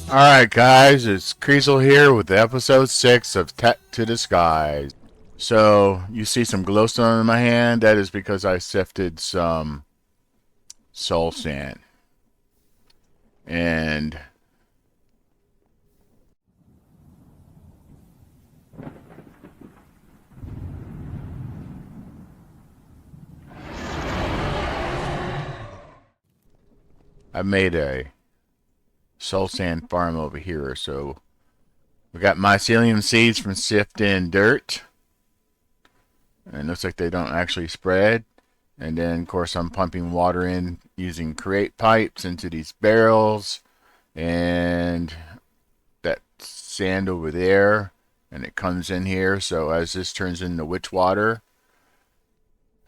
Alright guys, it's kreezxil here with episode 6 of Tech to the Skies. So, you see some glowstone in my hand? That is because I sifted some soul sand. And I made a soul sand farm over here. So, we got mycelium seeds from sifting dirt. And it looks like they don't actually spread. And then, of course, I'm pumping water in using create pipes into these barrels. And that sand over there. And it comes in here. So as this turns into witch water,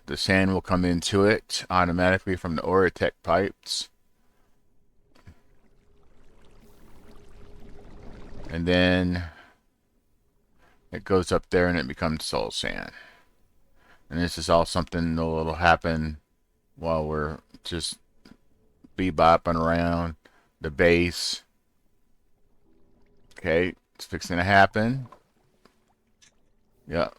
the sand will come into it automatically from the Oratech pipes. And then it goes up there and it becomes soul sand. And this is all something that'll happen while we're just bebopping around the base. Okay, it's fixing to happen. Yep.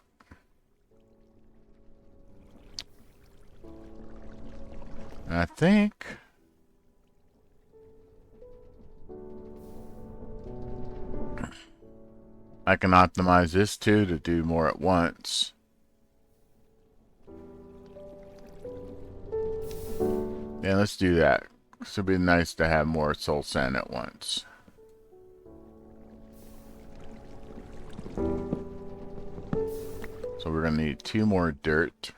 And I think I can optimize this too to do more at once. Yeah, let's do that. This would be nice to have more soul sand at once. So we're going to need 2 more dirt.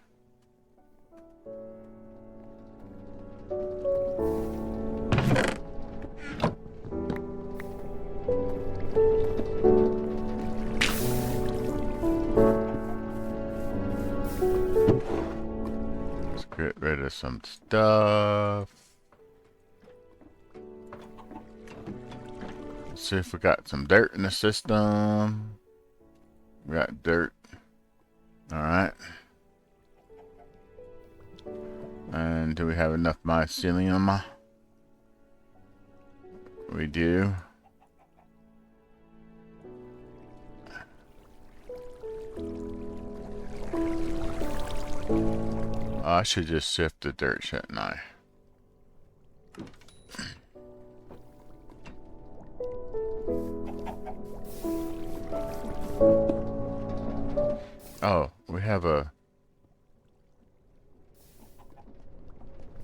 Let's get rid of some stuff. Let's see if we got some dirt in the system. We got dirt. Alright. And do we have enough mycelium? We do. I should just sift the dirt, shouldn't I? Oh, we have a...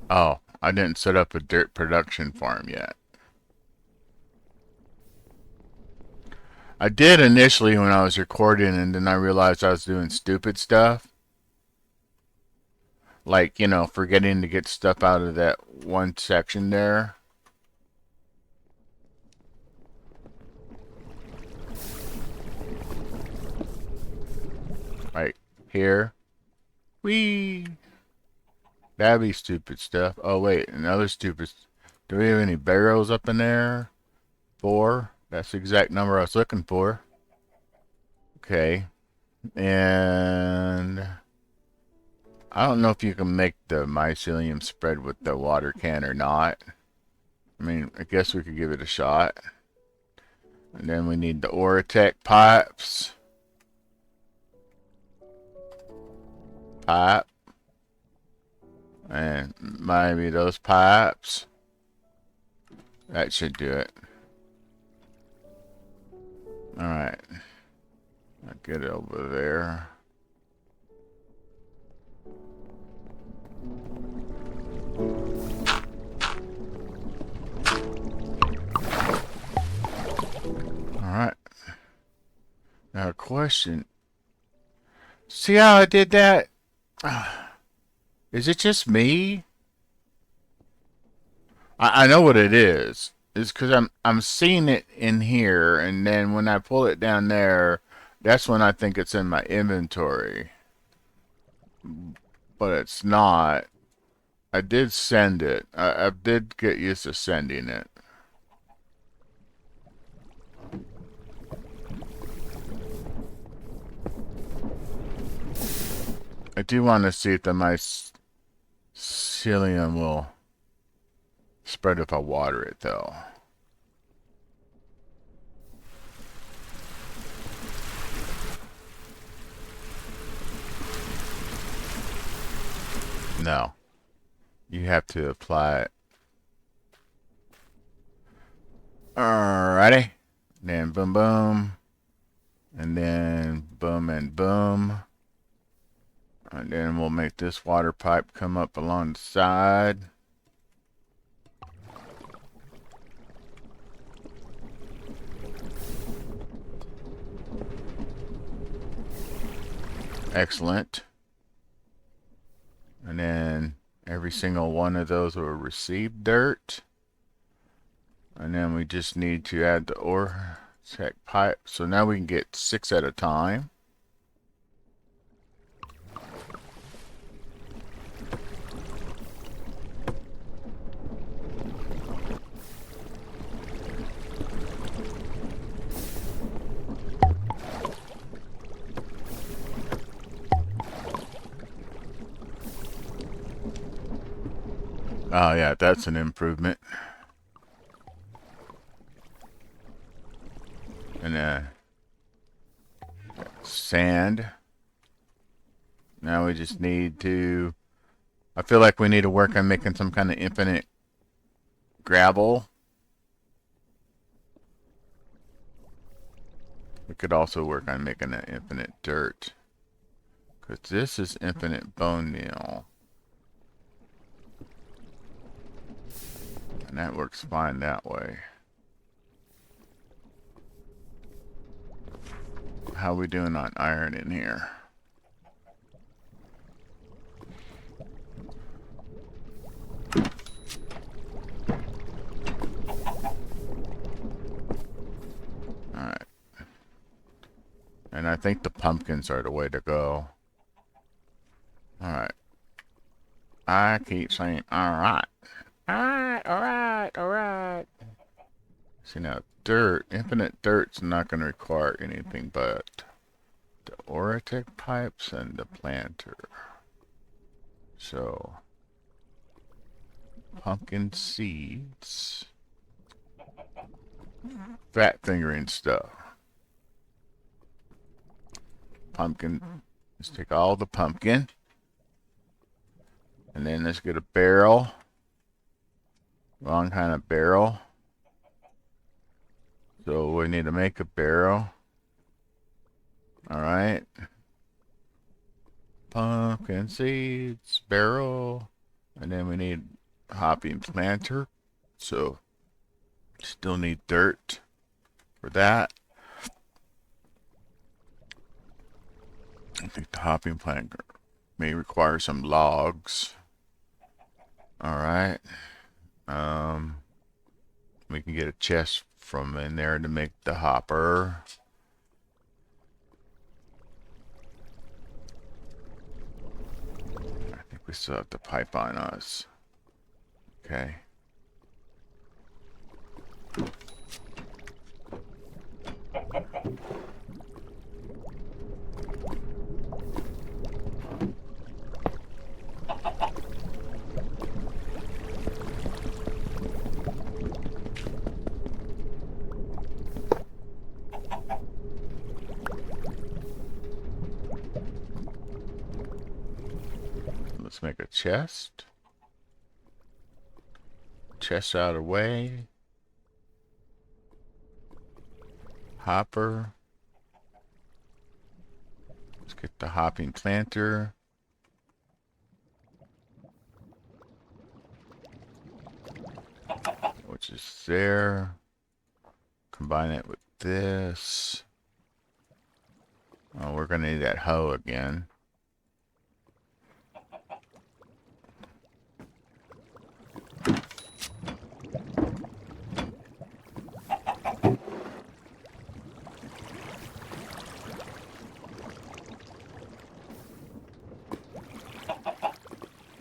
Oh, I didn't set up a dirt production farm yet. I did initially when I was recording, and then I realized I was doing stupid stuff. Like, you know, forgetting to get stuff out of that one section there. Right here. Whee! That'd be stupid stuff. Oh, wait, another stupid... Do we have any barrels up in there? 4. That's the exact number I was looking for. Okay. And... I don't know if you can make the mycelium spread with the water can or not. I mean, I guess we could give it a shot. And then we need the Oratech pipes. Pipe. And maybe those pipes. That should do it. Alright. I'll get it over there. Alright. Now a question. See how I did that? Is it just me? I know what it is. It's because I'm seeing it in here, and then when I pull it down there, that's when I think it's in my inventory. But it's not. I did send it. I did get used to sending it. I do want to see if the mycelium will spread if I water it, though. No. You have to apply it. Alrighty. Then boom, boom. And then boom and boom. And then we'll make this water pipe come up along the side. Excellent. And then every single one of those will receive dirt. And then we just need to add the ore tech pipe. So now we can get 6 at a time. Oh yeah, that's an improvement. And sand. Now we just need to... I feel like we need to work on making some kind of infinite gravel. We could also work on making an infinite dirt. Because this is infinite bone meal. And that works fine that way. How are we doing on iron in here? Alright. And I think the pumpkins are the way to go. Alright. I keep saying alright. Alright, alright, alright. See now, dirt, infinite dirt's not going to require anything but the Oratech pipes and the planter. So, pumpkin seeds, fat fingering stuff. Pumpkin, let's take all the pumpkin, and then let's get a barrel, wrong kind of barrel. So we need to make a barrel. Alright. Pumpkin seeds, barrel. And then we need hopping planter. So still need dirt for that. I think the hopping planter may require some logs. Alright. We can get a chest from in there to make the hopper. I think we still have the pipe on us. Okay. Let's make a chest. Chest out of the way. Hopper. Let's get the hopping planter. Which is there. Combine it with this. Oh, we're gonna need that hoe again.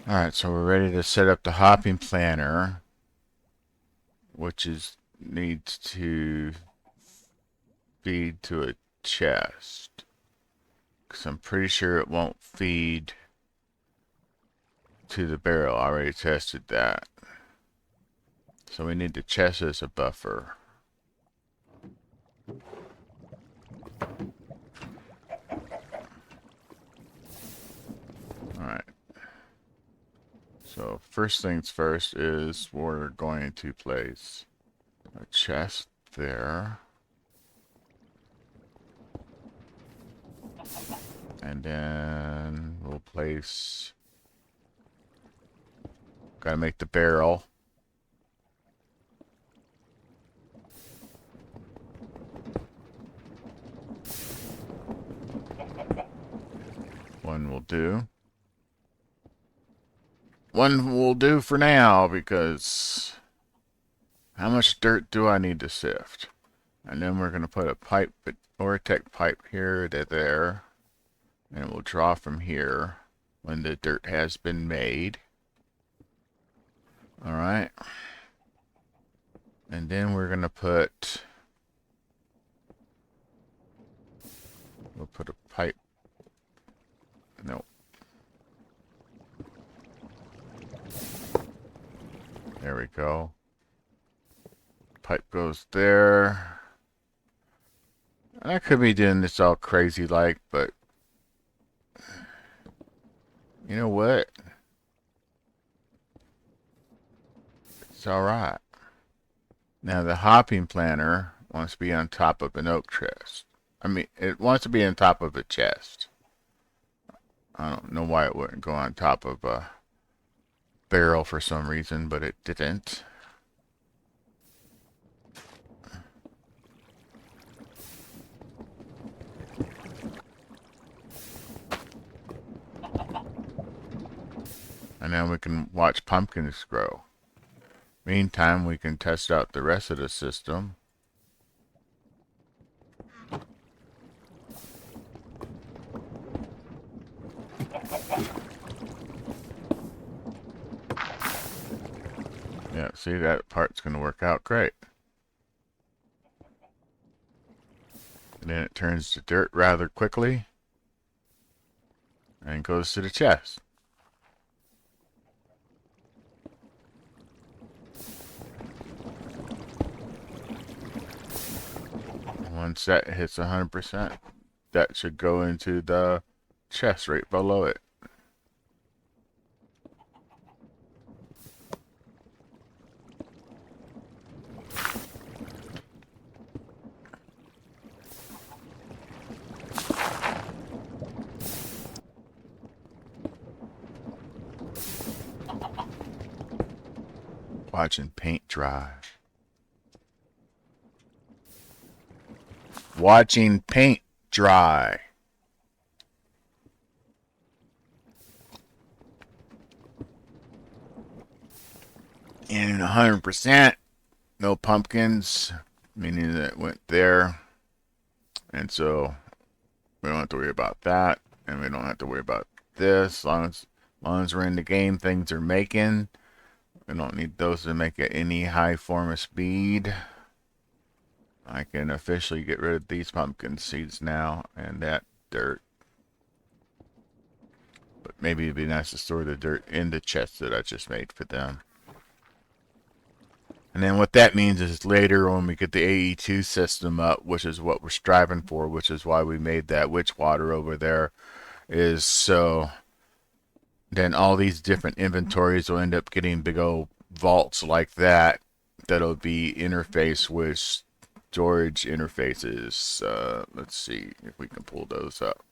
Alright, so we're ready to set up the hopping planter, which needs to feed to a chest. Because I'm pretty sure it won't feed to the barrel. I already tested that. So we need the chest as a buffer. Alright. So first things first is we're going to place a chest there. And then we'll place... Gotta make the barrel. One will do. One will do for now, because how much dirt do I need to sift? And then we're going to put a pipe, Vortex pipe here to there. And we'll draw from here when the dirt has been made. Alright. And then we're going to put... We'll put a pipe. Nope. There we go. Pipe goes there. And I could be doing this all crazy like, but you know what? It's alright. Now the hopping planter wants to be on top of an oak chest. I mean, it wants to be on top of a chest. I don't know why it wouldn't go on top of a barrel for some reason, but it didn't. And then we can watch pumpkins grow. Meantime, we can test out the rest of the system. Yeah, see, that part's going to work out great. And then it turns to dirt rather quickly and goes to the chest. Once that hits 100%, that should go into the chest right below it. Watching paint dry. Watching paint dry. And 100%, no pumpkins, meaning that it went there. And so we don't have to worry about that. And we don't have to worry about this. As long as we're in the game, things are making. We don't need those to make it any high form of speed. I can officially get rid of these pumpkin seeds now and that dirt. But maybe it'd be nice to store the dirt in the chest that I just made for them. And then what that means is later when we get the AE2 system up, which is what we're striving for, which is why we made that witch water over there, is so then all these different inventories will end up getting big old vaults like that that'll be interfaced with storage interfaces. Let's see if we can pull those up.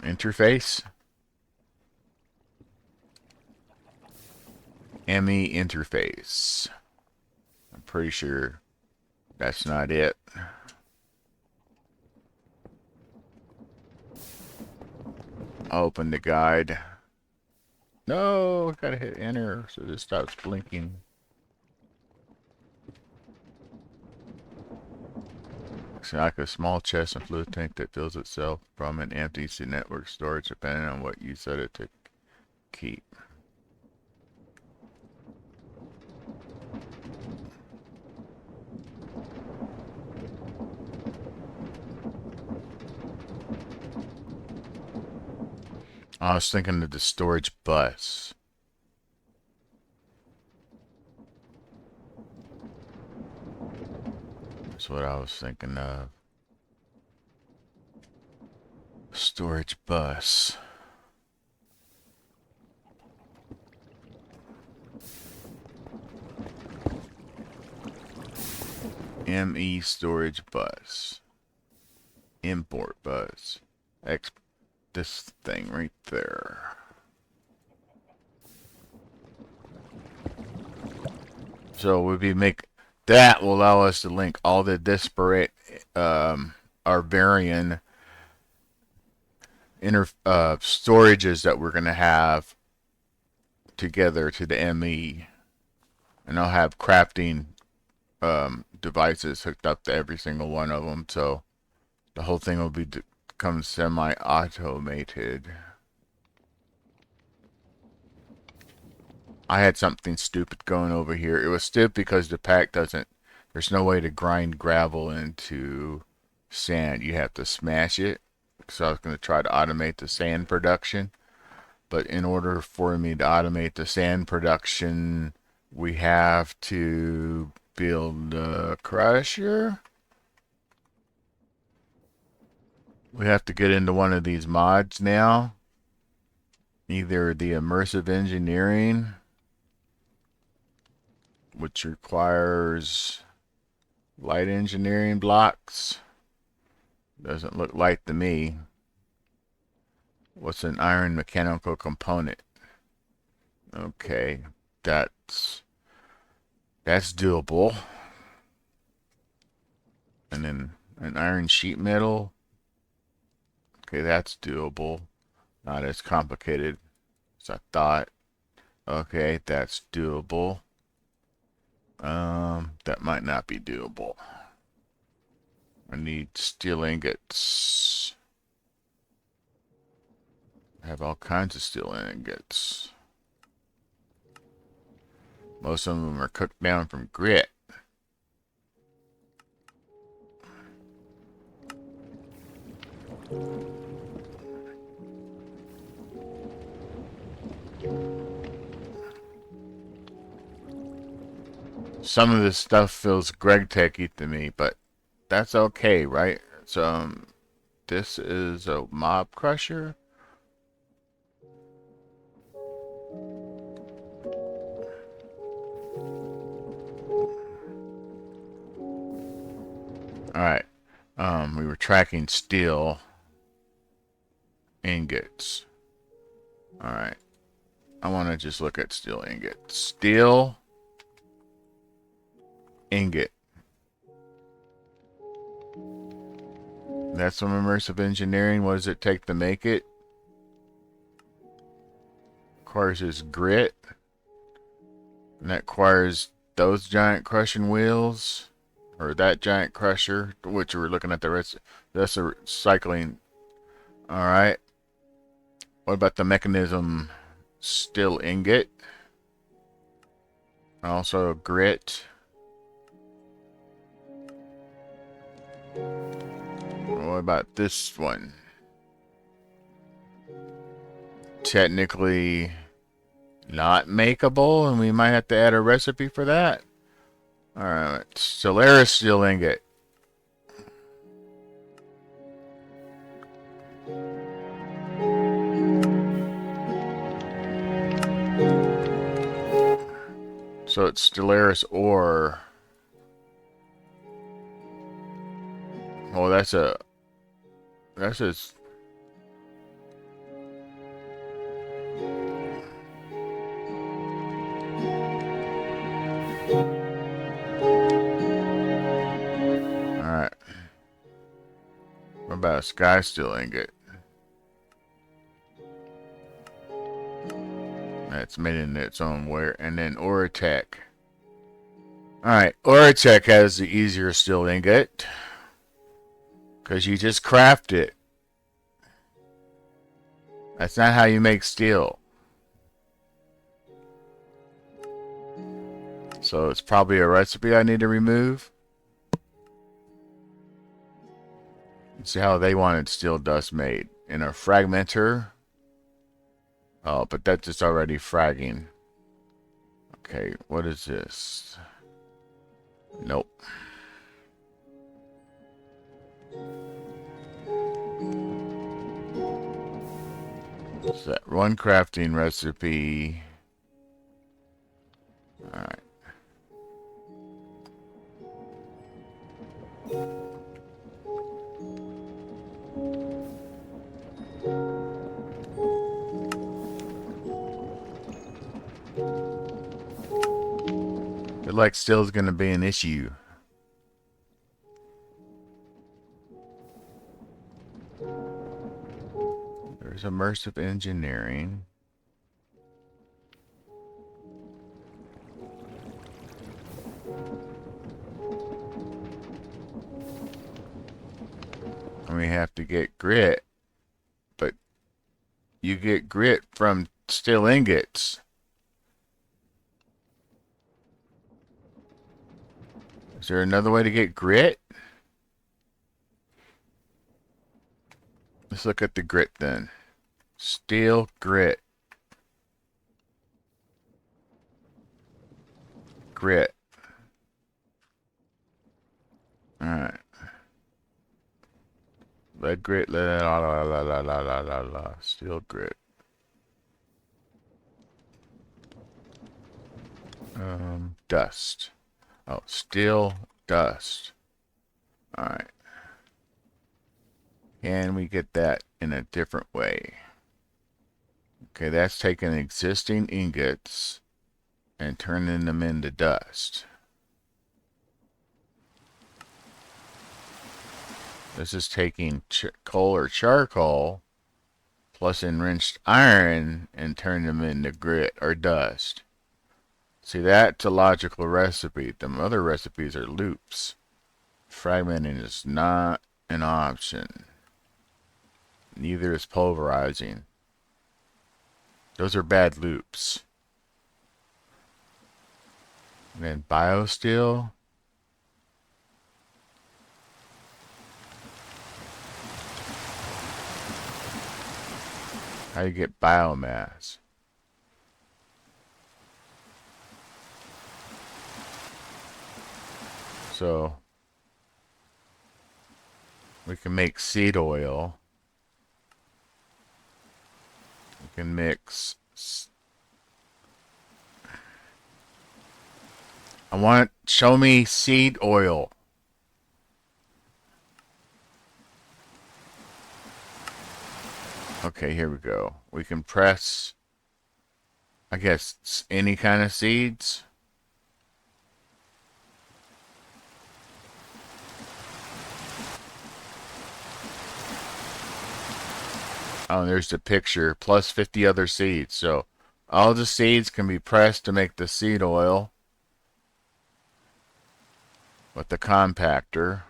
Interface. ME interface. I'm pretty sure that's not it. I'll open the guide. No, I gotta hit enter so this stops blinking. Looks like a small chest and fluid tank that fills itself from an empty to network storage depending on what you set it to keep. I was thinking of the storage bus. That's what I was thinking of. Storage bus. ME storage bus. Import bus. This thing right there. So we'll be that will allow us to link all the disparate our varying storages that we're going to have together to the ME, and I'll have crafting devices hooked up to every single one of them, so the whole thing will become semi-automated. I had something stupid going over here. It was stupid because the pack doesn't, there's no way to grind gravel into sand. You have to smash it. So I was going to try to automate the sand production. But in order for me to automate the sand production, we have to build a crusher. We have to get into one of these mods now. Either the immersive engineering, which requires light engineering blocks. Doesn't look light to me. What's an iron mechanical component? Okay, that's doable. And then an iron sheet metal. Okay, that's doable. Not as complicated as I thought. Okay, that's doable. That might not be doable. I need steel ingots. I have all kinds of steel ingots. Most of them are cooked down from grit. Some of this stuff feels Greg techy to me, but that's okay, right? So this is a mob crusher. Alright. We were tracking steel ingots. Alright. I want to just look at steel ingots. Steel ingot. That's some immersive engineering. What does it take to make it? Requires this grit. And that requires those giant crushing wheels. Or that giant crusher, which we're looking at the rest. That's a recycling. Alright. What about the mechanism steel ingot? Also grit. What about this one? Technically not makeable, and we might have to add a recipe for that. Alright, Solaris steel ingot. So it's Stellaris ore. Oh, that's a... That's just... Alright. What about a sky steel ingot? That's made in its own way. And then Oratech. Alright, Oratech has the easier steel ingot. Because you just craft it. That's not how you make steel. So it's probably a recipe I need to remove. Let's see how they wanted steel dust made. In a fragmenter. Oh, but that's just already fragging. Okay, what is this? Nope. So that one crafting recipe. Alright. Feel like still is going to be an issue. There's immersive engineering. And we have to get grit. But you get grit from steel ingots. Is there another way to get grit? Let's look at the grit then. Steel grit. Grit. Alright. Lead grit, la la la la la la la la la. Steel grit. Dust. Oh, steel dust. Alright. Can we get that in a different way? Okay, that's taking existing ingots and turning them into dust. This is taking coal or charcoal plus enriched iron and turning them into grit or dust. See, that's a logical recipe. The other recipes are loops. Fragmenting is not an option. Neither is pulverizing. Those are bad loops. And then biosteel. How do you get biomass? So we can make seed oil. We can mix. Show me seed oil. Okay, here we go. We can press, I guess, any kind of seeds. Oh, there's the picture, plus 50 other seeds. So all the seeds can be pressed to make the seed oil with the compactor.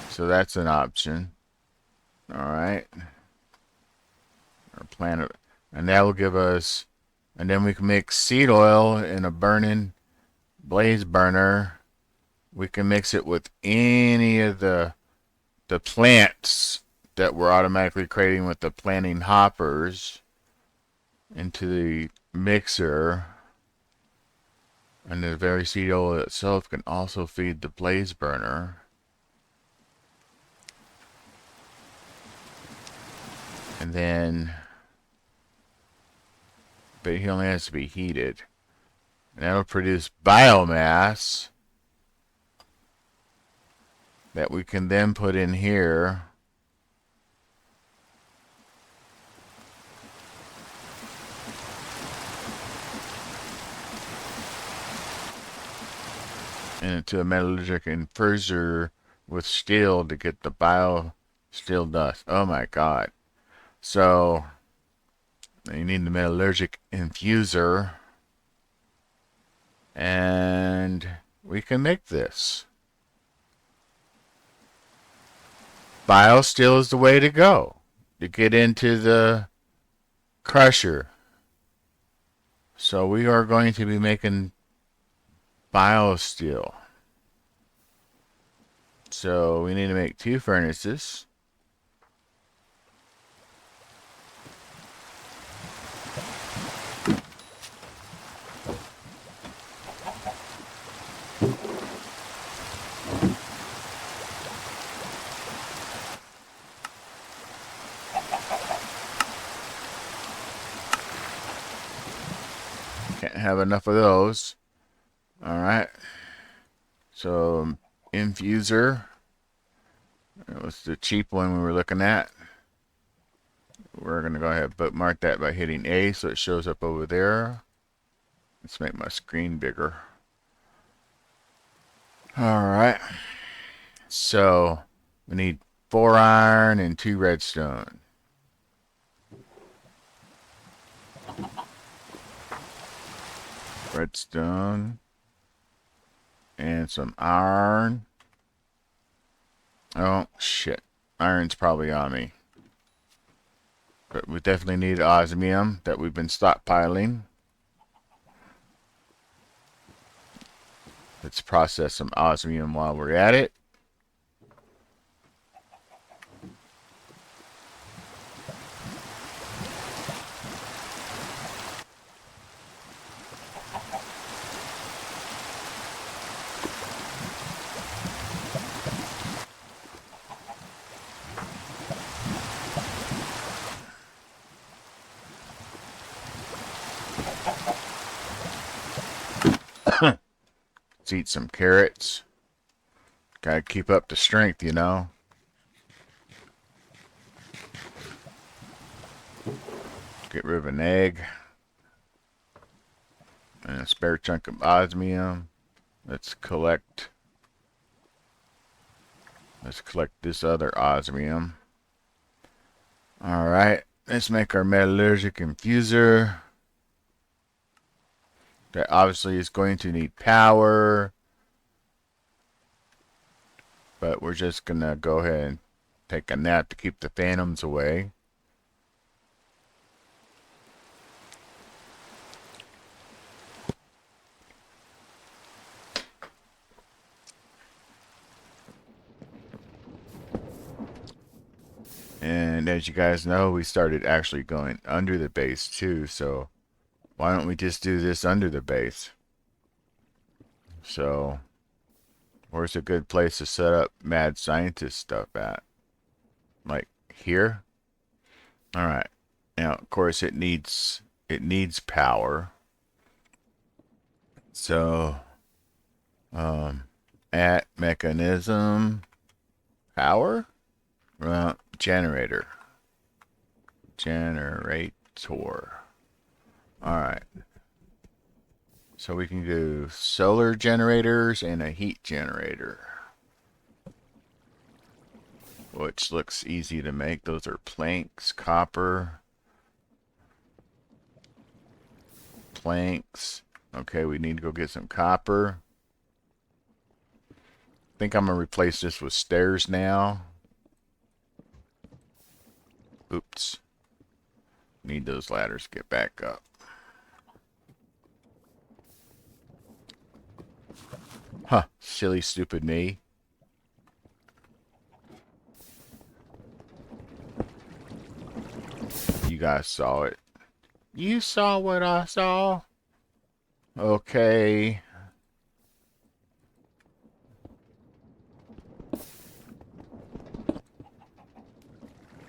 So that's an option. Alright. Or planet. And that will give us, and then we can make seed oil in a burning blaze burner. We can mix it with any of the plants that we're automatically creating with the planting hoppers into the mixer. And the very seed oil itself can also feed the blaze burner. And then, but he only has to be heated. And that'll produce biomass that we can then put in here. Into a metallurgic infuser with steel to get the bio steel dust. Oh my god. So you need the metallurgic infuser, and we can make this. Biosteel is the way to go to get into the crusher. So we are going to be making biosteel. So we need to make 2 furnaces. have enough of those. Alright. So, infuser. It was the cheap one we were looking at. We're going to go ahead and bookmark that by hitting A so it shows up over there. Let's make my screen bigger. Alright. So, we need 4 iron and 2 redstone. Redstone. And some iron. Oh, shit. Iron's probably on me. But we definitely need osmium that we've been stockpiling. Let's process some osmium while we're at it. Let's eat some carrots. Gotta keep up the strength, you know. Get rid of an egg. And a spare chunk of osmium. Let's collect this other osmium. Alright, let's make our metallurgic infuser. That obviously is going to need power. But we're just gonna go ahead and take a nap to keep the phantoms away. And as you guys know, we started actually going under the base too, so why don't we just do this under the base? So, where's a good place to set up mad scientist stuff at? Like here? Alright. Now, of course, it needs power. So, at mechanism, power? Well, generator. Alright. So we can do solar generators and a heat generator. Which looks easy to make. Those are planks, copper. Planks. Okay, we need to go get some copper. I think I'm going to replace this with stairs now. Oops. Need those ladders to get back up. Huh. Silly, stupid me. You guys saw it. You saw what I saw? Okay.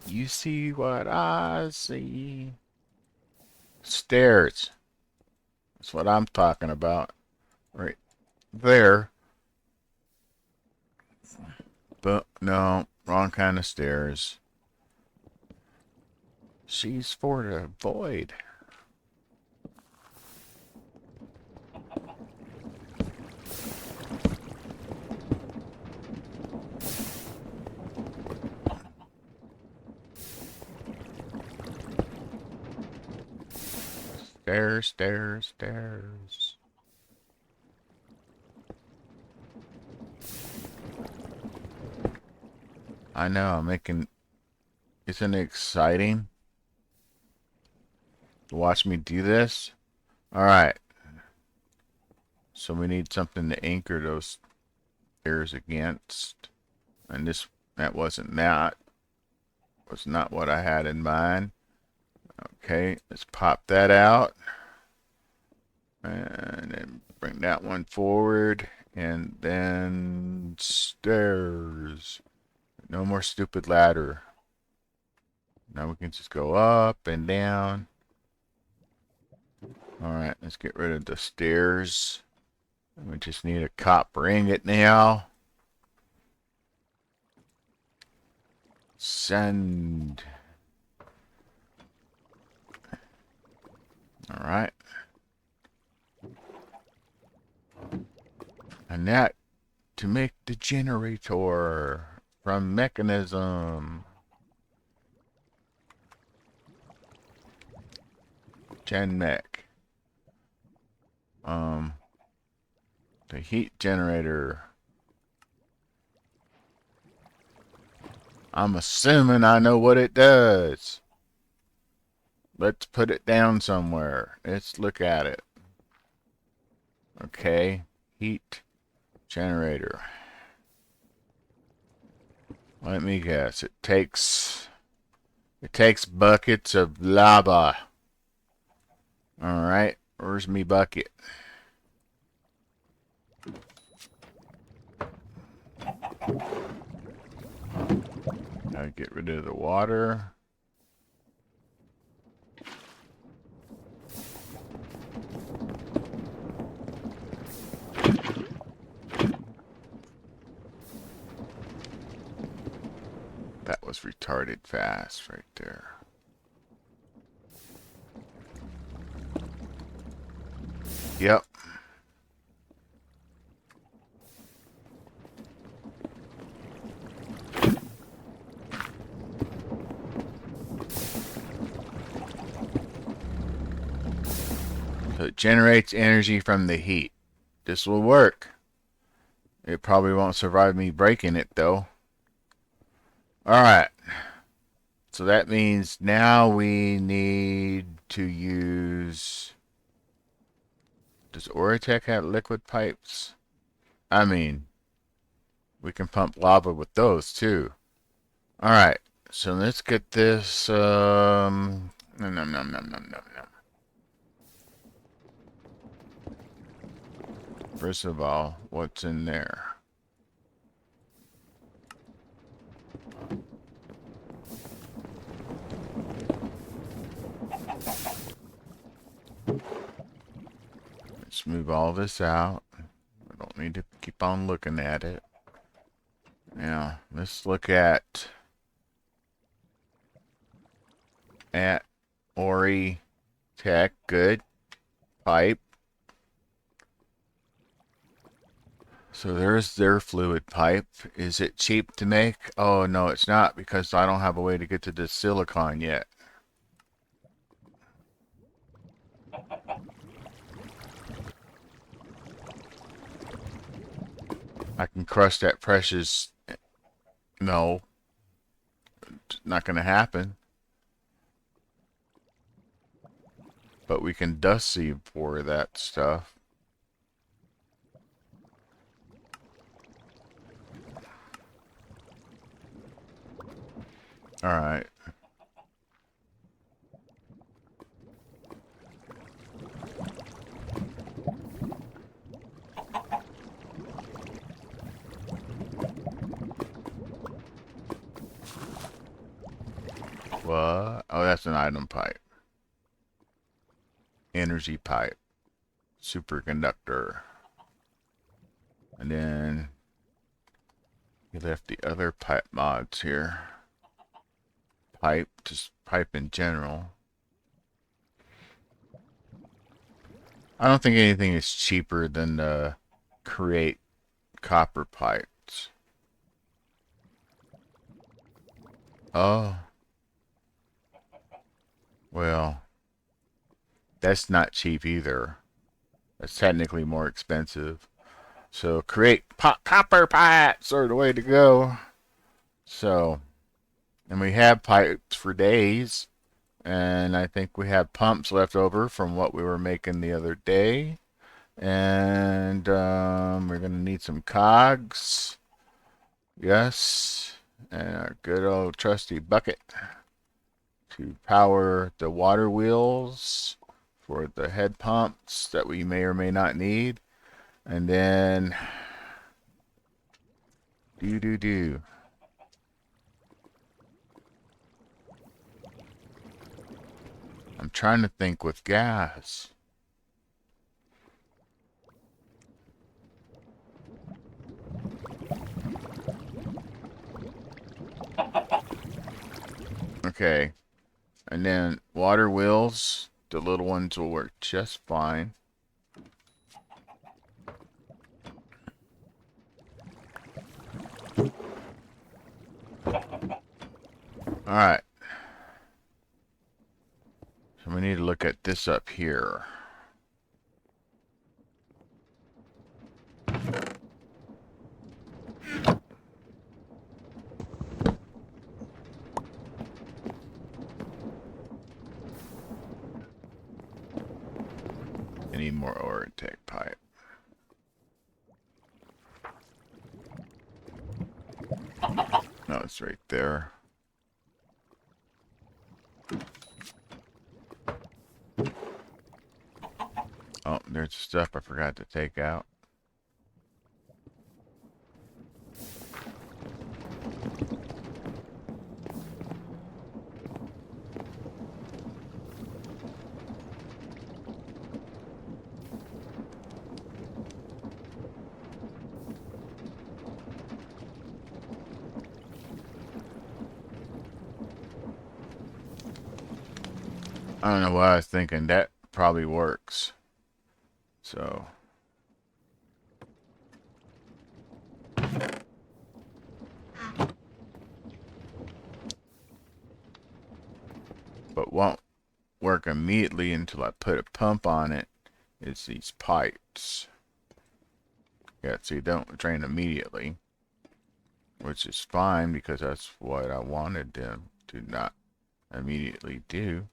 You see what I see. Stairs. That's what I'm talking about. Right there. But no, wrong kind of stairs. She's for the void. Stairs, stairs, stairs. I know, I'm making... Isn't it exciting to watch me do this? Alright. So we need something to anchor those stairs against. And that wasn't that. Was not what I had in mind. Okay, let's pop that out. And then bring that one forward. And then stairs. No more stupid ladder. Now we can just go up and down. Alright, let's get rid of the stairs. We just need a copper ingot now. Sand. Alright. And that to make the generator from Mekanism. Gen mech. The heat generator. I'm assuming I know what it does. Let's put it down somewhere. Let's look at it. Okay. Heat generator. Let me guess. It takes buckets of lava. Alright. Where's me bucket? Gotta get rid of the water. That was retarded fast right there. Yep. So it generates energy from the heat. This will work. It probably won't survive me breaking it though. Alright. So that means now we need to use... Does Oratech have liquid pipes? I mean, we can pump lava with those too. Alright. So let's get this... Nom, nom, nom, nom, nom, nom, nom. First of all, what's in there? Let's move all this out. I don't need to keep on looking at it. Now, let's look at Ori Tech. Good. Pipe. So there's their fluid pipe. Is it cheap to make? Oh, no, it's not, because I don't have a way to get to the silicon yet. I can crush that precious... No. It's not going to happen. But we can dust sieve for that stuff. Alright. What? Oh, that's an item pipe. Energy pipe. Superconductor. And then you left the other pipe mods here. Pipe, just pipe in general. I don't think anything is cheaper than the create copper pipes. Oh. Well, that's not cheap either. That's technically more expensive. So create copper pipes are the way to go. So, and we have pipes for days. And I think we have pumps left over from what we were making the other day. And we're going to need some cogs. Yes. And our good old trusty bucket to power the water wheels for the head pumps that we may or may not need. And then do. I'm trying to think with gas. Okay. And then water wheels, the little ones will work just fine. Alright. So we need to look at this up here. I need more ore intake pipe. No, it's right there. Oh, there's stuff I forgot to take out. I don't know what I was thinking. That probably works. So. But won't work immediately until I put a pump on it. It's these pipes. Yeah, see, don't drain immediately. Which is fine because that's what I wanted them to not immediately do.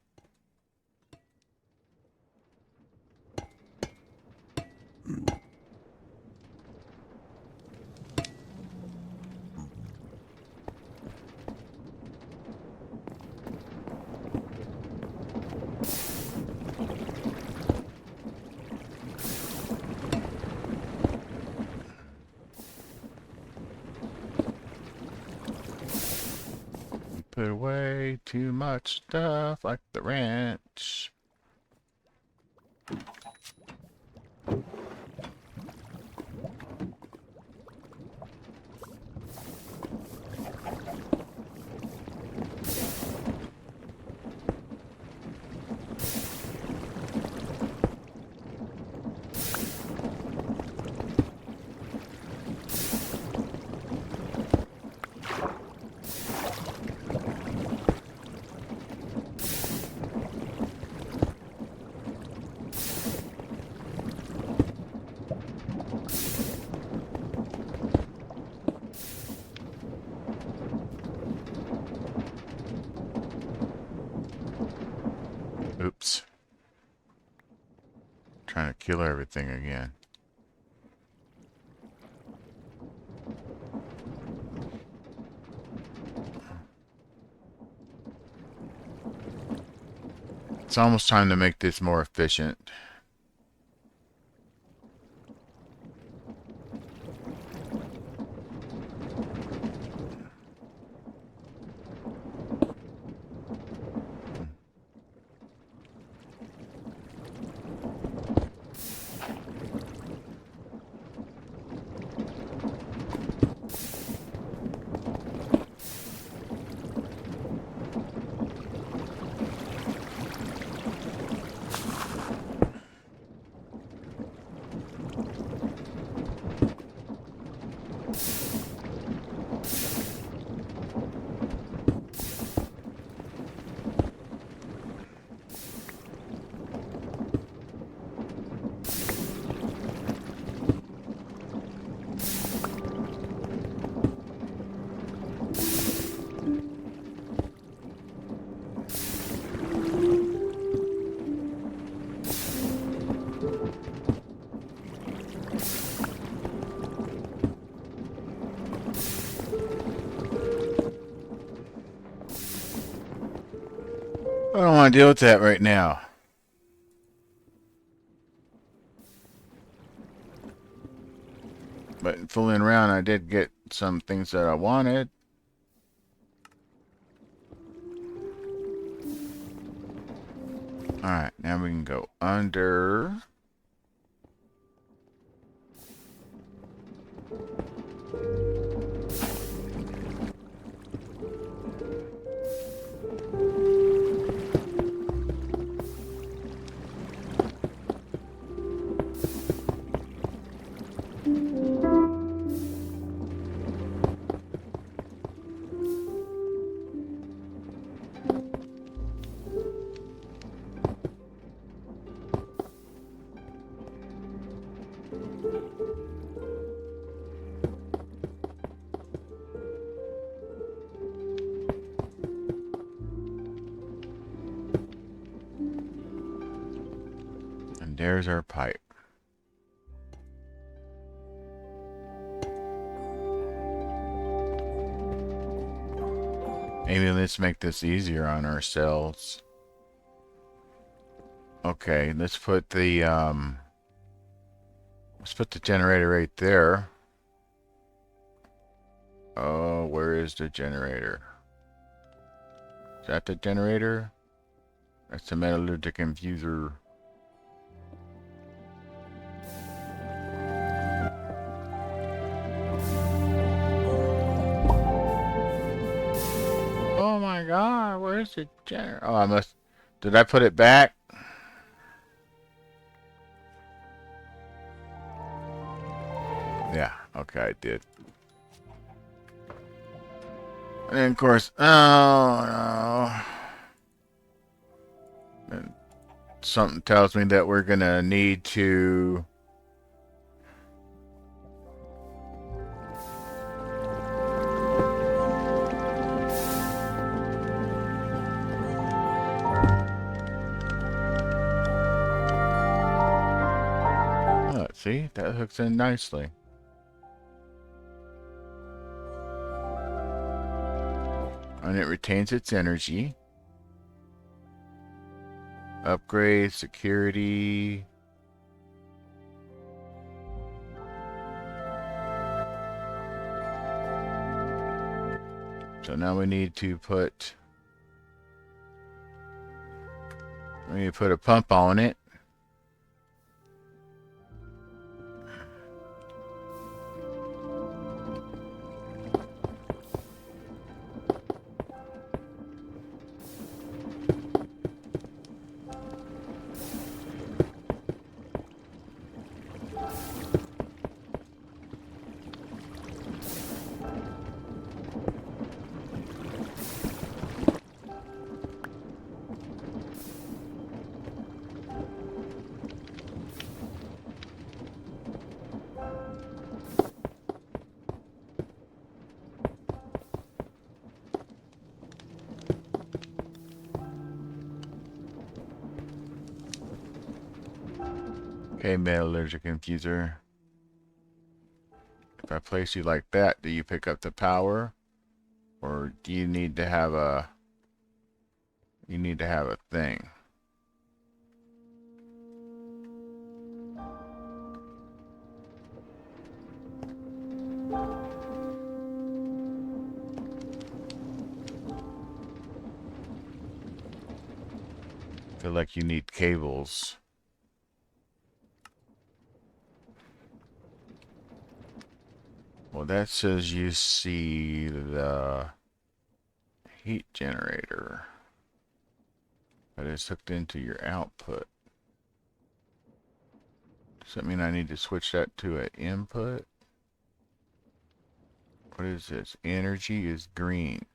Put away too much stuff like the ranch. Oops. Trying to kill everything again. It's almost time to make this more efficient. I don't want to deal with that right now. But fooling around, I did get some things that I wanted. Alright, now we can go under. there's our pipe. Maybe let's make this easier on ourselves. Okay, let's put the generator right there. Oh, where is the generator? Is that the generator? That's the metallurgic infuser. Oh my god, where's the generator? Oh, I must... Did I put it back? Yeah, okay, I did. And then, of course... Oh, no. And something tells me that we're gonna need to... See, that hooks in nicely. And it retains its energy. Upgrade, security. So now we need to put... We need to put a pump on it. Okay, metallurgic infuser. If I place you like that, do you pick up the power? Or do you need to have a... You need to have a thing. I feel like you need cables. Well, that says you see the heat generator. But it's hooked into your output. Does that mean I need to switch that to an input? What is this? Energy is green.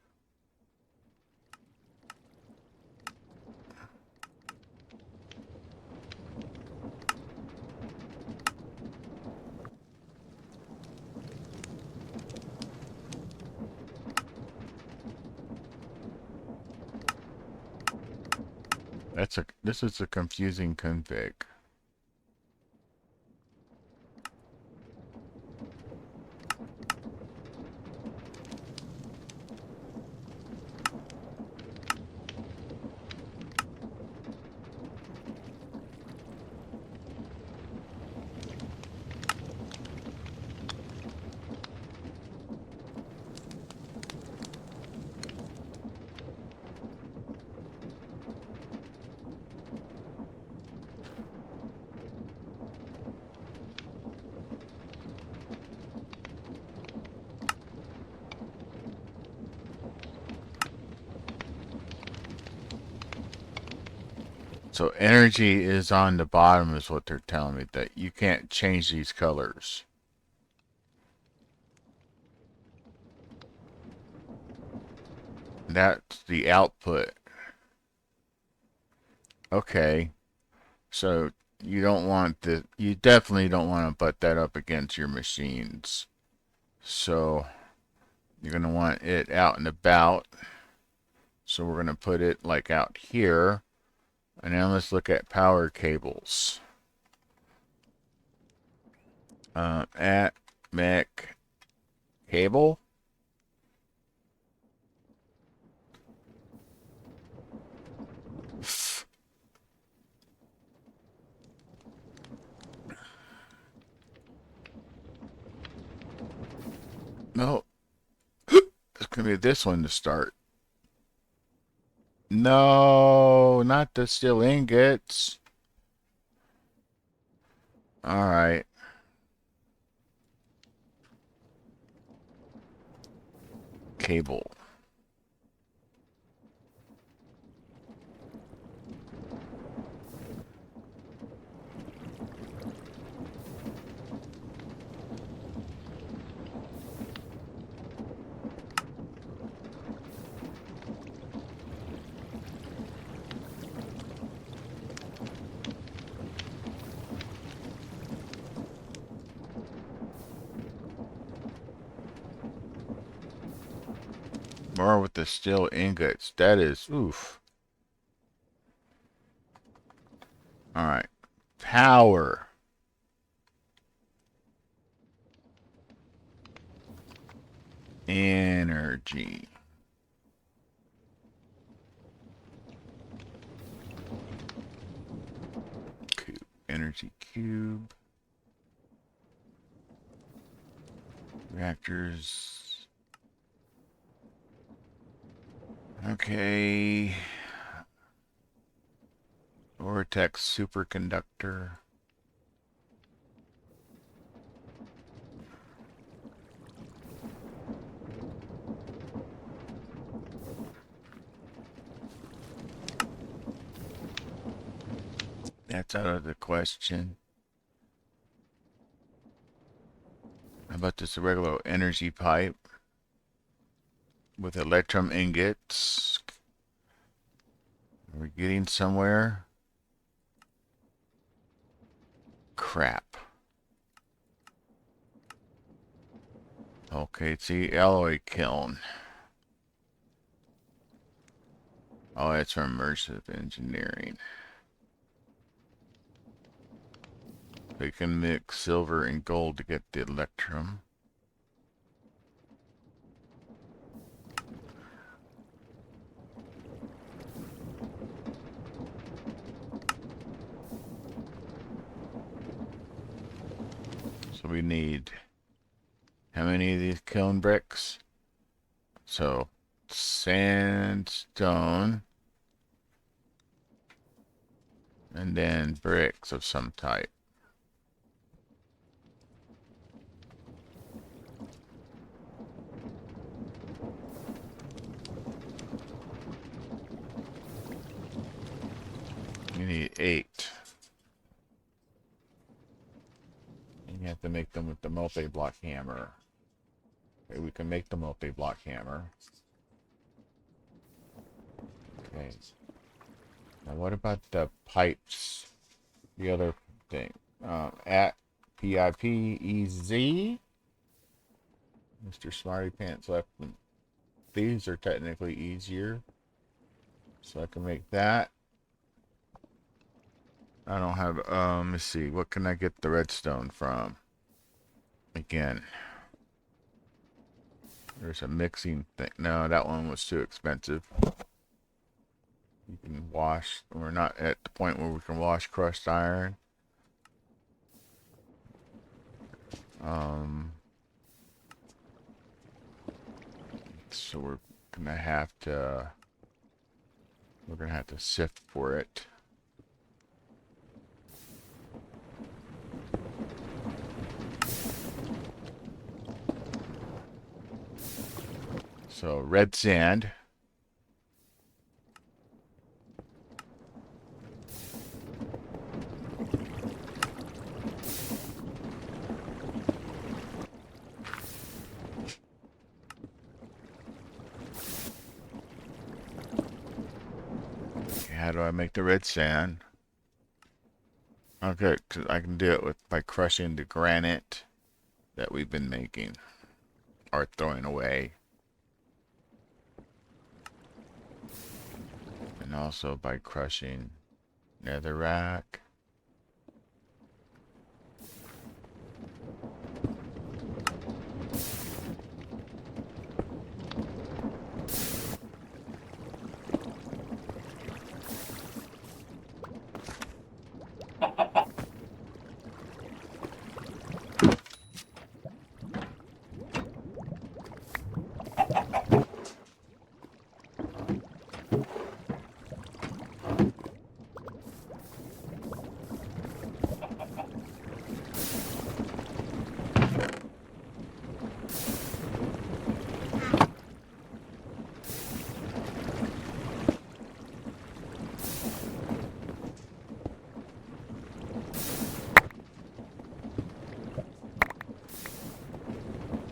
This is a confusing config. So energy is on the bottom is what they're telling me, that you can't change these colors. That's the output. Okay. So you don't want the, you definitely don't want to butt that up against your machines. So you're going to want it out and about. So we're going to put it like out here. And now let's look at power cables. At mech cable. No, it's gonna be this one to start. No, not the steel ingots. All right. Cable. More with the steel ingots. That is, oof. All right. Power. Energy. Cube. Energy cube. Reactors. Okay. Vortex superconductor. That's out of the question. How about this regular energy pipe with electrum ingots? Are we getting somewhere? Crap. Okay, see, alloy kiln. Oh, that's from immersive engineering. We can mix silver and gold to get the electrum. So we need how many of these kiln bricks? So sandstone and then bricks of some type. You need 8. And you have to make them with the multi-block hammer. Okay, we can make the multi-block hammer. Okay. Now what about the pipes? The other thing. At PIPEZ. Mr. Smarty Pants left. These are technically easier. So I can make that. I don't have, let's see. What can I get the redstone from? Again. There's a mixing thing. No, that one was too expensive. You can wash. We're not at the point where we can wash crushed iron. So we're gonna have to sift for it. So red sand. How do I make the red sand? Okay, 'cause I can do it by crushing the granite that we've been making or throwing away. And also by crushing netherrack.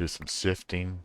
do some sifting.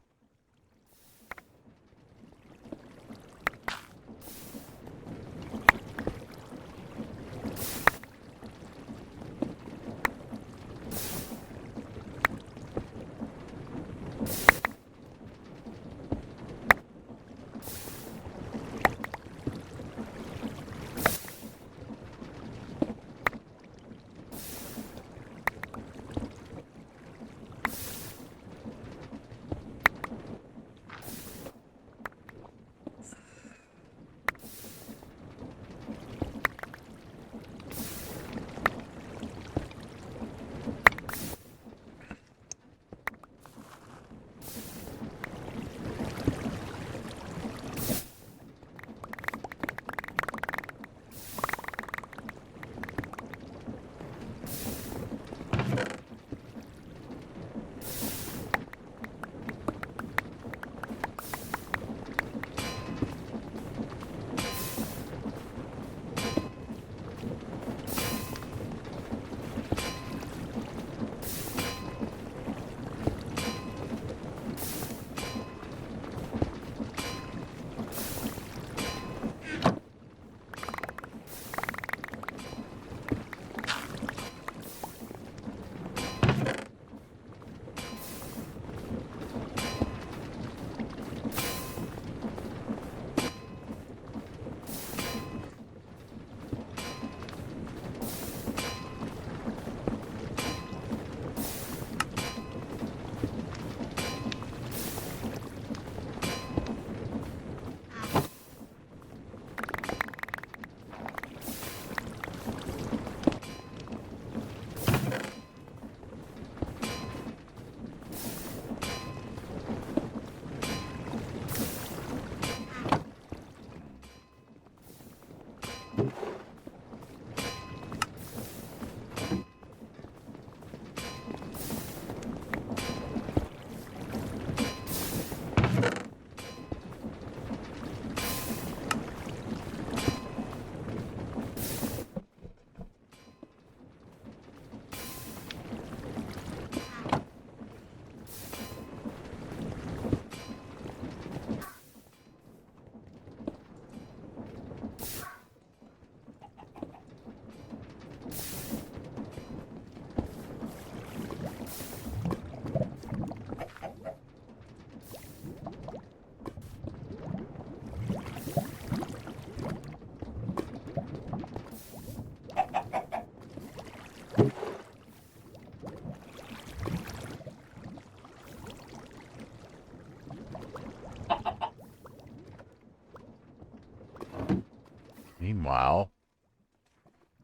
Meanwhile,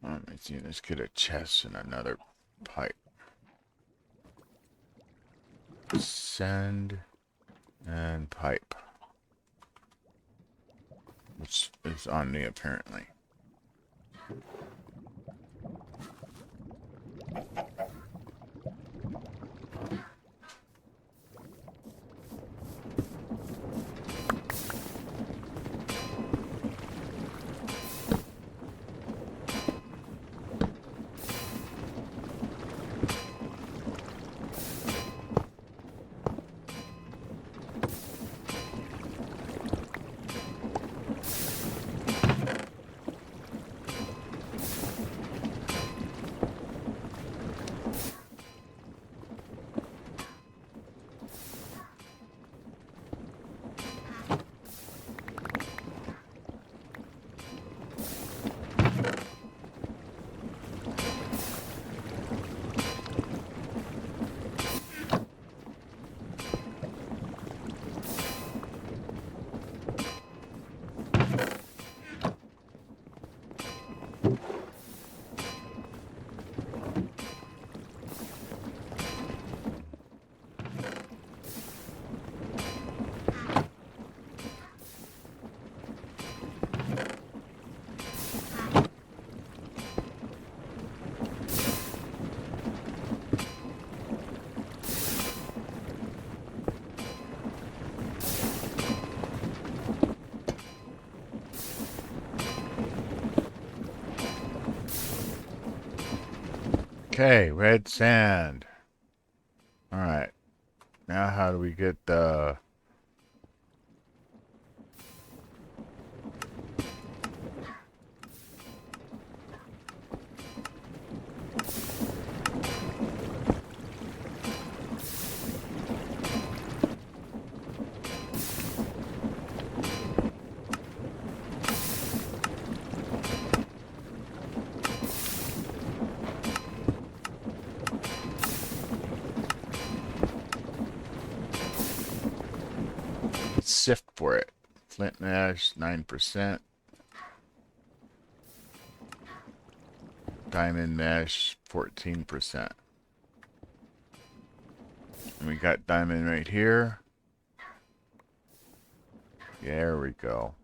let me see, let's get a chest and another pipe. Sand and pipe. Which is on me apparently. Okay, red sand. Alright. Now how do we get the... sift for it? Flint and ash, 9%. Diamond mesh, 14%. And we got diamond right here. There we go.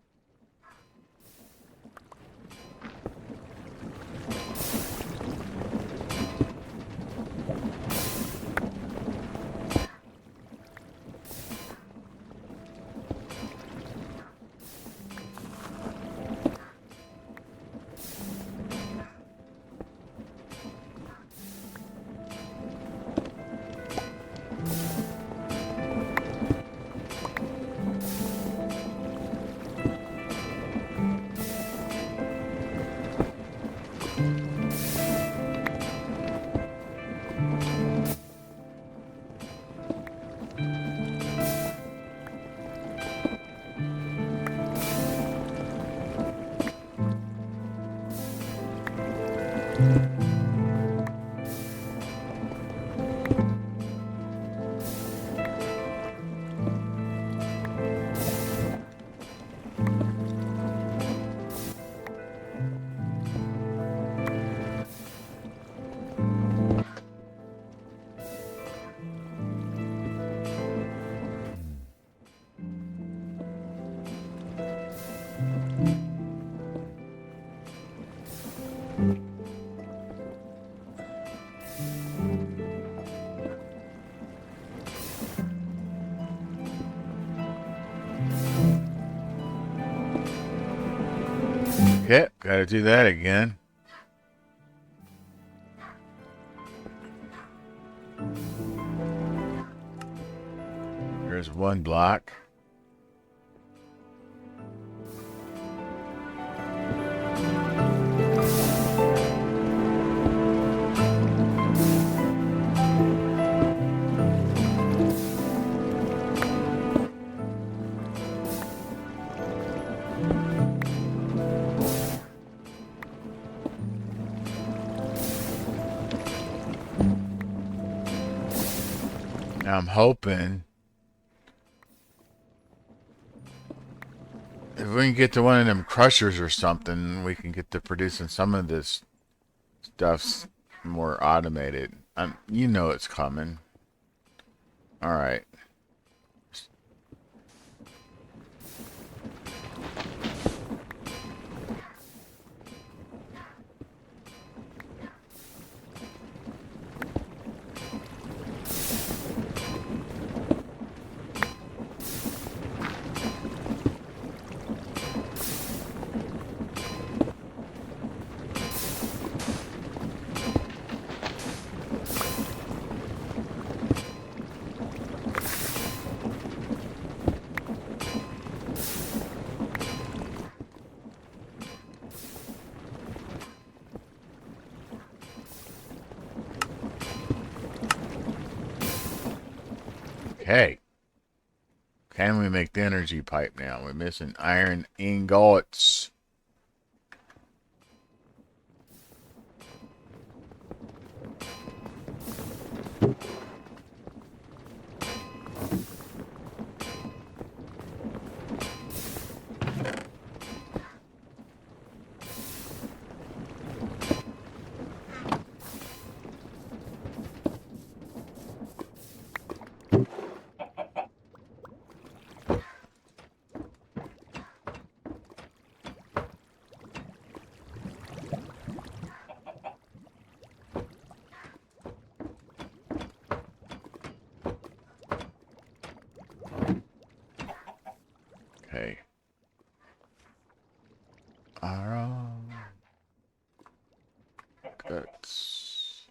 Okay, gotta do that again. Here's one block. Now I'm hoping if we can get to one of them crushers or something, we can get to producing some of this stuff more automated. You know it's coming. All right. Okay. Can we make the energy pipe now? We're missing iron ingots. Okay. Guts.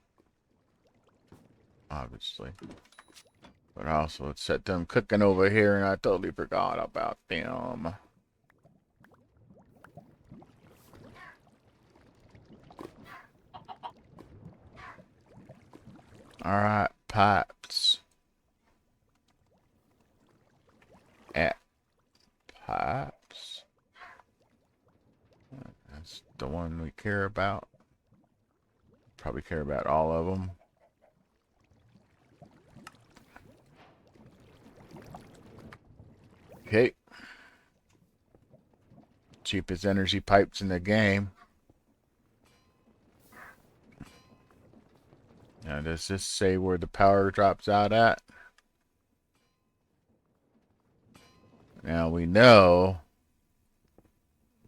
Obviously. But also, it set them cooking over here, and I totally forgot about them. Alright, pipes. At pipes. That's the one we care about. Probably care about all of them. Okay. Cheapest energy pipes in the game. Now, does this say where the power drops out at? Now, we know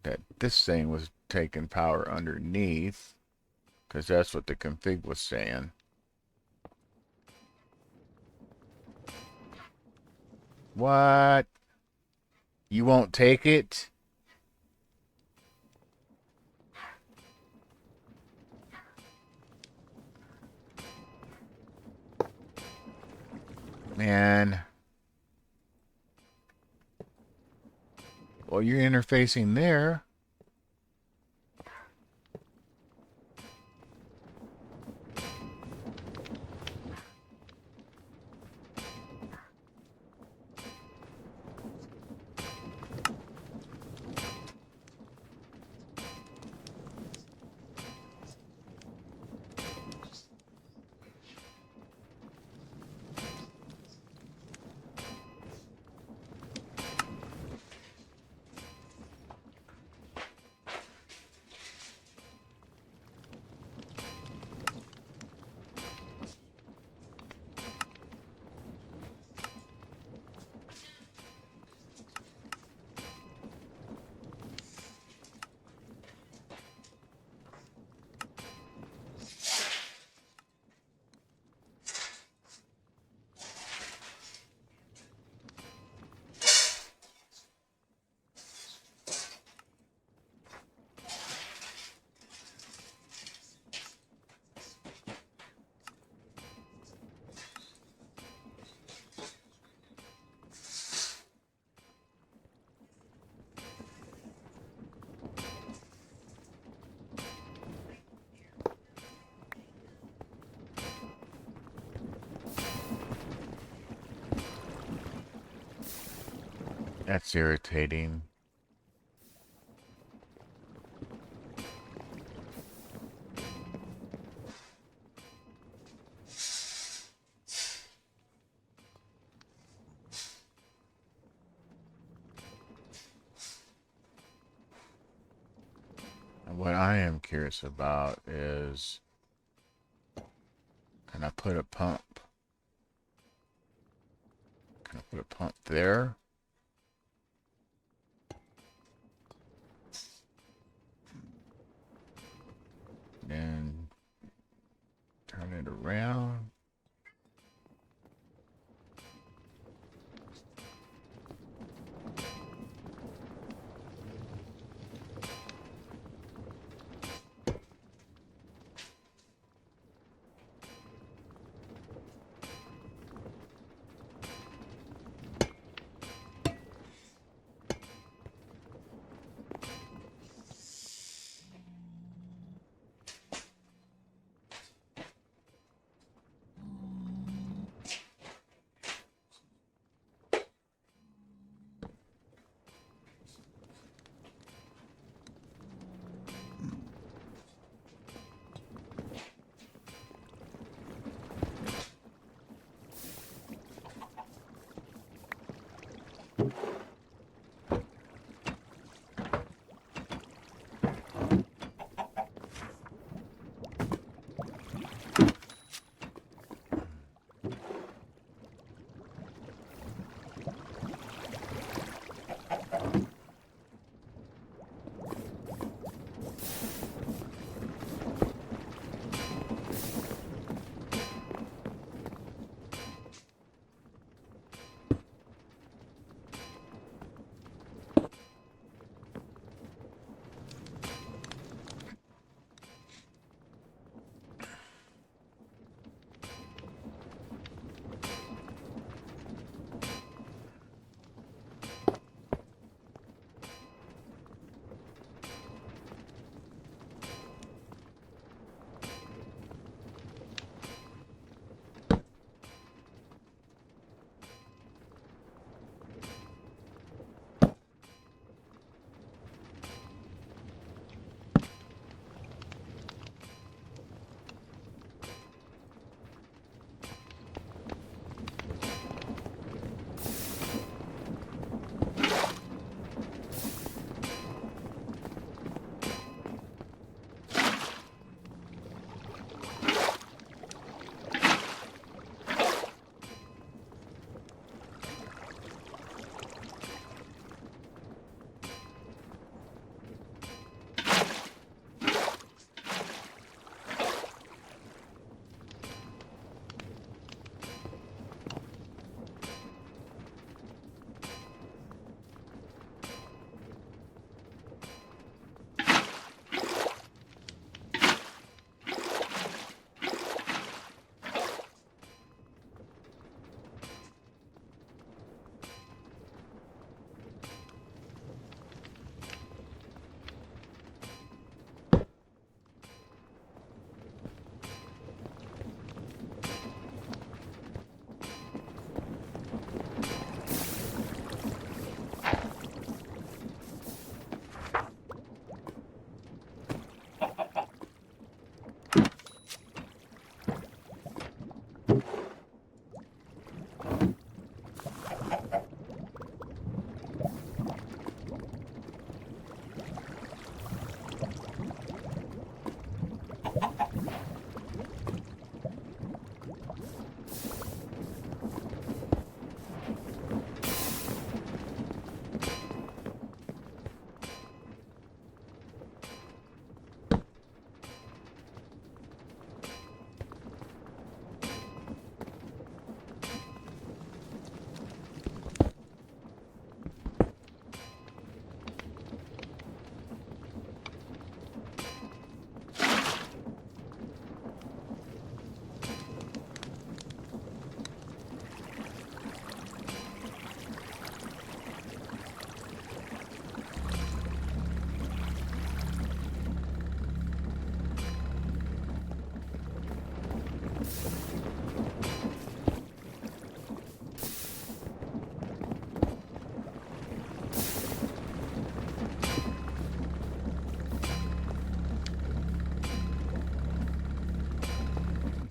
that this thing was taking power underneath, because that's what the config was saying. What? You won't take it? Man. Well, you're interfacing there. That's irritating. And what I am curious about is, can I put a pump? Can I put a pump there? Then turn it around.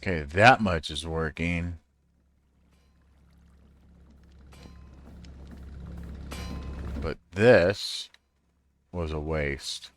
Okay, that much is working. But this was a waste.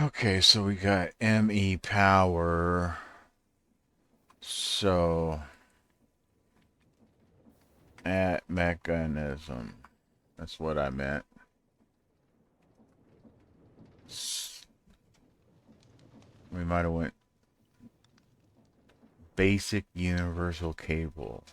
Okay, so we got ME power. So at mechanism. That's what I meant. We might have went basic universal cable.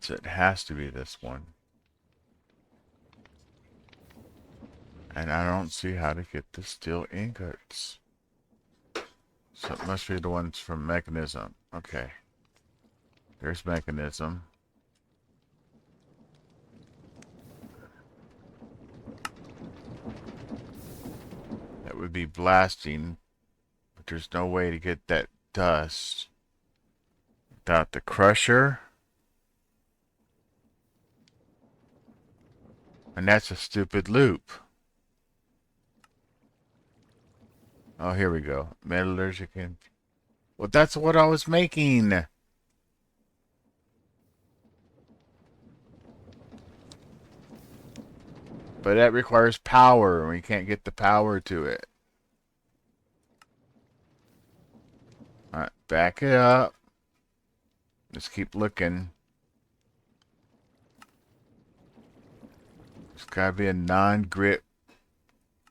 So it has to be this one. And I don't see how to get the steel ingots. So it must be the ones from Mechanism. Okay. There's Mechanism. That would be blasting. But there's no way to get that dust without the crusher. And that's a stupid loop. Oh, here we go. Metallurgic. Well, that's what I was making. But that requires power, and we can't get the power to it. Alright, back it up. Let's keep looking. There's gotta be a non-grip,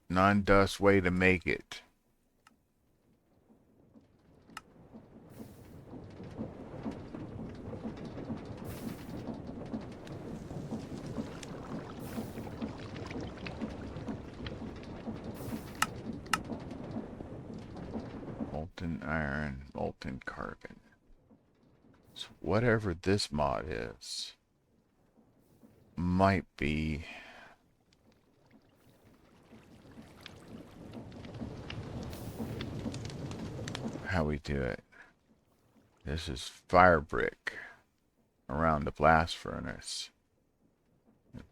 non-dust way to make it. Molten iron, molten carbon. So whatever this mod is, might be how we do it. This is fire brick around the blast furnace.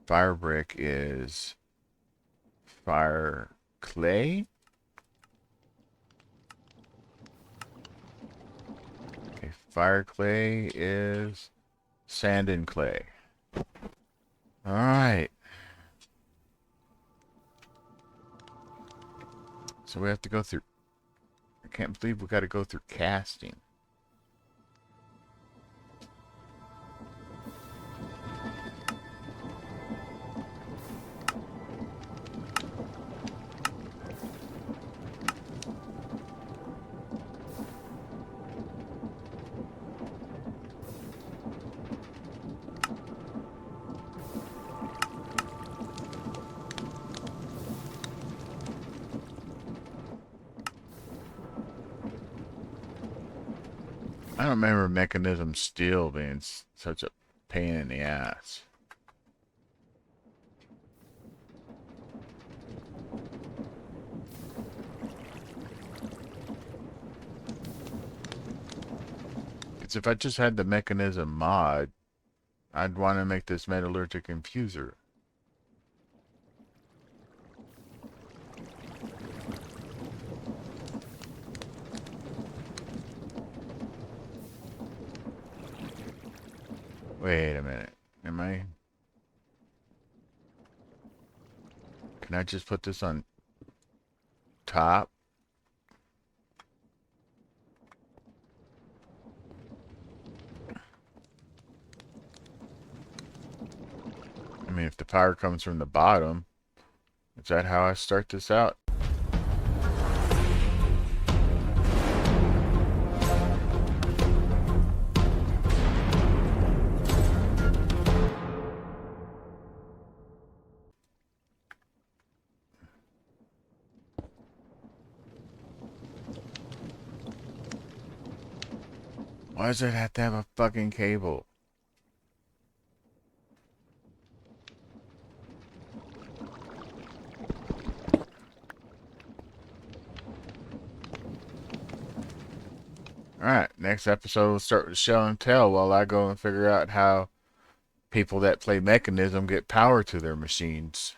Fire brick is fire clay. Okay, fire clay is sand and clay. Alright. So we have to go through... I can't believe we got to go through casting. I don't remember Mechanism steel being such a pain in the ass. Because if I just had the Mechanism mod, I'd want to make this metallurgic infuser. Wait a minute. Am I... Can I just put this on top? I mean, if the power comes from the bottom, is that how I start this out? Why does it have to have a fucking cable? Alright, next episode we'll start with show and tell while I go and figure out how people that play Mechanism get power to their machines.